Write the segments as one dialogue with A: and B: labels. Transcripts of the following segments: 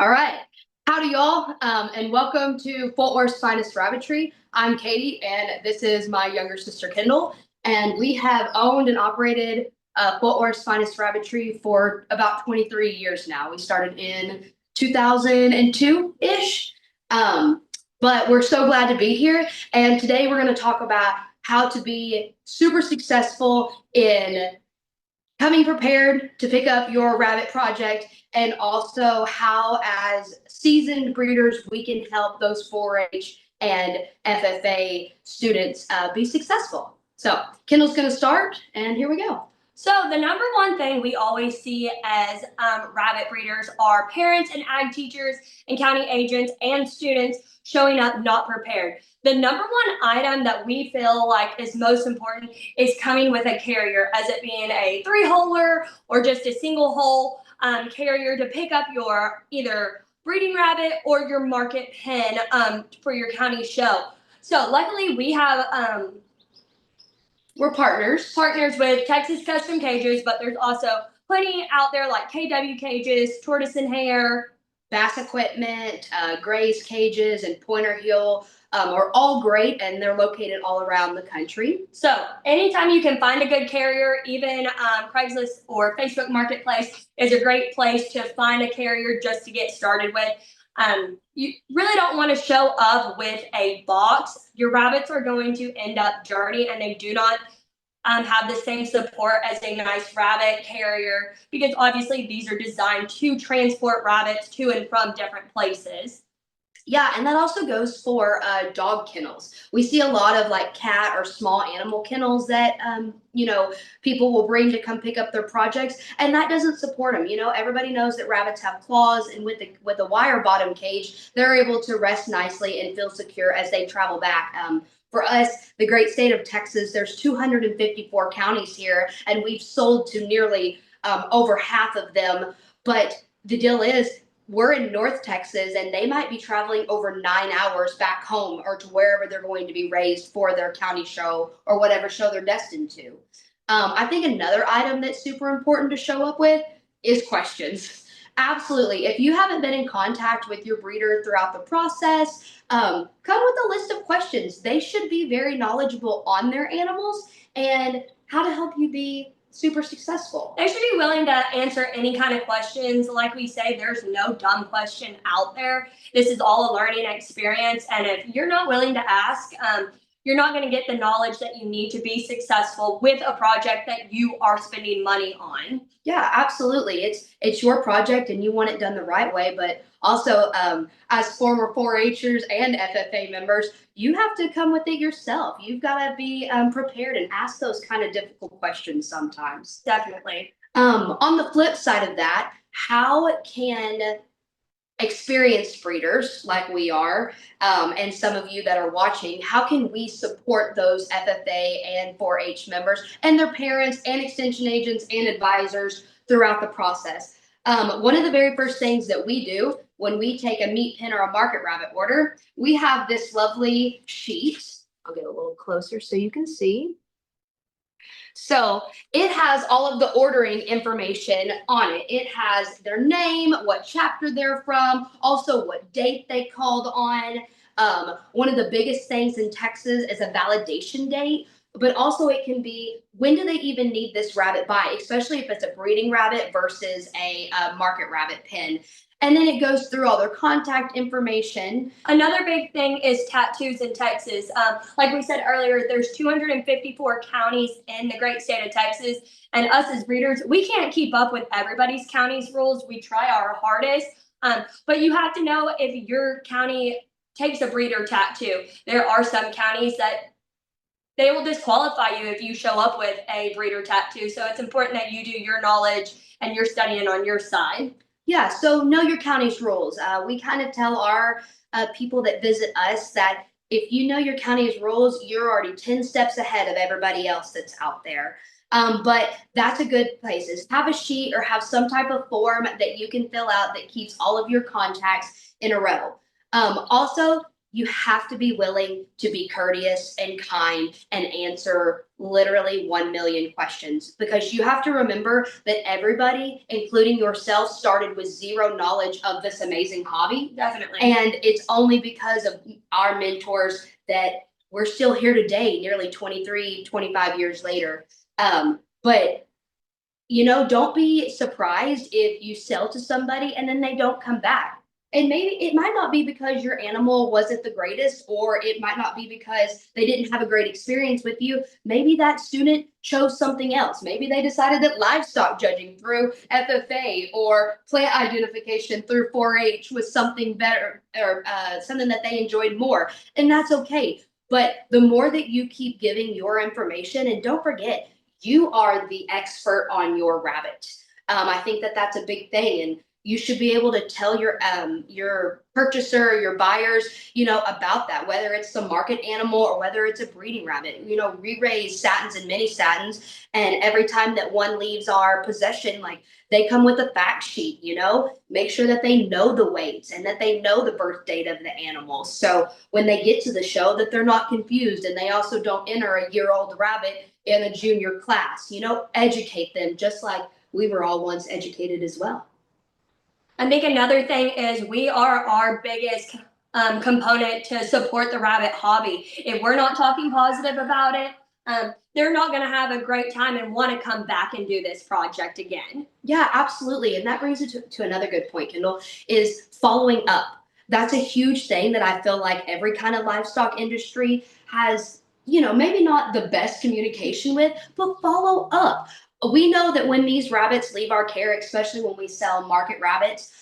A: All right. Howdy, y'all, and welcome to Fort Worth's finest Rabbitry. I'm Katie, and this is my younger sister, Kendall, and we have owned and operated Fort Worth's finest Rabbitry for about 23 years now. We started in 2002-ish, but we're so glad to be here, and today we're going to talk about how to be super successful in coming prepared to pick up your rabbit project, and also how as seasoned breeders we can help those 4-H and FFA students be successful. So Kendall's going to start, and here we go.
B: So the number one thing we always see as rabbit breeders are parents and ag teachers and county agents and students showing up not prepared. The number one item that we feel like is most important is coming with a carrier, as it being a 3-holer or just a single hole carrier to pick up your either breeding rabbit or your market pen for your county show. So luckily we have
A: we're partners
B: with Texas Custom Cages, but there's also plenty out there like KW Cages, Tortoise and Hare,
A: Bass Equipment, Gray's Cages, and Pointer Heel are all great, and they're located all around the country.
B: So anytime you can find a good carrier, even Craigslist or Facebook Marketplace is a great place to find a carrier just to get started with. You really don't want to show up with a box. Your rabbits are going to end up dirty, and they do not have the same support as a nice rabbit carrier, because obviously these are designed to transport rabbits to and from different places.
A: Yeah, and that also goes for dog kennels. We see a lot of like cat or small animal kennels that people will bring to come pick up their projects, and that doesn't support them. Everybody knows that rabbits have claws, and with the wire bottom cage, they're able to rest nicely and feel secure as they travel back. For us, the great state of Texas, there's 254 counties here, and we've sold to nearly over half of them. But the deal is, we're in North Texas, and they might be traveling over 9 hours back home or to wherever they're going to be raised for their county show or whatever show they're destined to. I think another item that's super important to show up with is questions. Absolutely. If you haven't been in contact with your breeder throughout the process, come with a list of questions. They should be very knowledgeable on their animals and how to help you be super successful.
B: They should be willing to answer any kind of questions. Like we say, there's no dumb question out there. This is all a learning experience, and if you're not willing to ask, you're not going to get the knowledge that you need to be successful with a project that you are spending money on.
A: Yeah, absolutely. It's your project, and you want it done the right way. But also, as former 4-Hers and FFA members, you have to come with it yourself. You've got to be prepared and ask those kind of difficult questions sometimes.
B: Definitely.
A: On the flip side of that, how can experienced breeders like we are, and some of you that are watching, how can we support those FFA and 4-H members and their parents and extension agents and advisors throughout the process? One of the very first things that we do when we take a meat pen or a market rabbit order, we have this lovely sheet. I'll get a little closer so you can see. So it has all of the ordering information on it. It has their name, what chapter they're from, also what date they called on. One of the biggest things in Texas is a validation date, but also it can be, when do they even need this rabbit by, especially if it's a breeding rabbit versus a market rabbit pen. And then it goes through all their contact information.
B: Another big thing is tattoos in Texas. Like we said earlier, there's 254 counties in the great state of Texas. And us as breeders, we can't keep up with everybody's county's rules. We try our hardest. But you have to know if your county takes a breeder tattoo. There are some counties that they will disqualify you if you show up with a breeder tattoo. So it's important that you do your knowledge and you're studying on your side.
A: Yeah, so know your county's rules. We kind of tell our people that visit us that if you know your county's rules, you're already 10 steps ahead of everybody else that's out there. But that's a good place, is have a sheet or have some type of form that you can fill out that keeps all of your contacts in a row. Also, you have to be willing to be courteous and kind and answer literally 1 million questions, because you have to remember that everybody, including yourself, started with zero knowledge of this amazing hobby.
B: Definitely.
A: And it's only because of our mentors that we're still here today, nearly 23, 25 years later. But don't be surprised if you sell to somebody and then they don't come back. And maybe it might not be because your animal wasn't the greatest, or it might not be because they didn't have a great experience with you. Maybe that student chose something else. Maybe they decided that livestock judging through FFA or plant identification through 4-H was something better, or something that they enjoyed more. And that's okay. But the more that you keep giving your information, and don't forget, you are the expert on your rabbit. I think that that's a big thing, and you should be able to tell your purchaser, your buyers, about that, whether it's the market animal or whether it's a breeding rabbit. Re-raise satins and mini satins, and every time that one leaves our possession, like, they come with a fact sheet. Make sure that they know the weights and that they know the birth date of the animal, so when they get to the show, that they're not confused, and they also don't enter a year-old rabbit in a junior class. Educate them just like we were all once educated as well.
B: I think another thing is we are our biggest component to support the rabbit hobby. If we're not talking positive about it, they're not going to have a great time and want to come back and do this project again.
A: Yeah, absolutely. And that brings it to another good point, Kendall, is following up. That's a huge thing that I feel like every kind of livestock industry has, maybe not the best communication with, but follow up. We know that when these rabbits leave our care, especially when we sell market rabbits,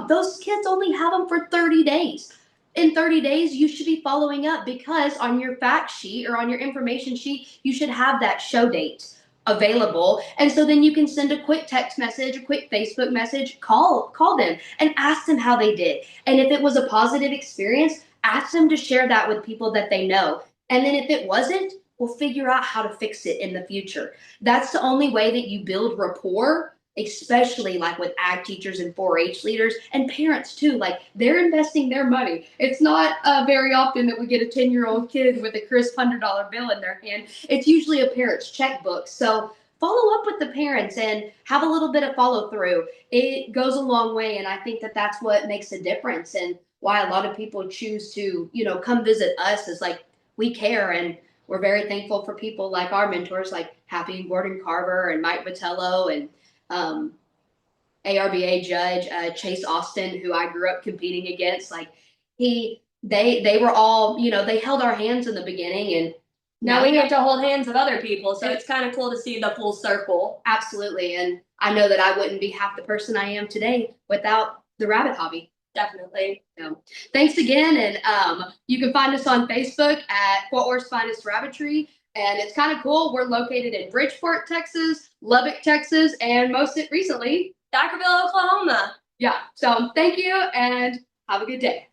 A: those kids only have them for 30 days. In 30 days, you should be following up, because on your fact sheet or on your information sheet, you should have that show date available. And so then you can send a quick text message, a quick Facebook message, call them and ask them how they did. And if it was a positive experience, ask them to share that with people that they know. And then if it wasn't, we'll figure out how to fix it in the future. That's the only way that you build rapport, especially like with ag teachers and 4-H leaders and parents too. Like, they're investing their money. It's not very often that we get a 10-year-old kid with a crisp $100 bill in their hand. It's usually a parent's checkbook. So follow up with the parents and have a little bit of follow through. It goes a long way. And I think that that's what makes a difference, and why a lot of people choose to, come visit us, is like, we care, and we're very thankful for people like our mentors, like Happy and Gordon Carver and Mike Vitello and ARBA judge Chase Austin, who I grew up competing against. Like, they were all, they held our hands in the beginning, and
B: now we get to hold hands of other people. So it's kind of cool to see the full circle.
A: Absolutely. And I know that I wouldn't be half the person I am today without the rabbit hobby.
B: Definitely.
A: So, thanks again. And you can find us on Facebook at Fort Worth's Finest Rabbitry. And it's kind of cool. We're located in Bridgeport, Texas, Lubbock, Texas, and most recently,
B: Dackerville, Oklahoma.
A: Yeah. So thank you and have a good day.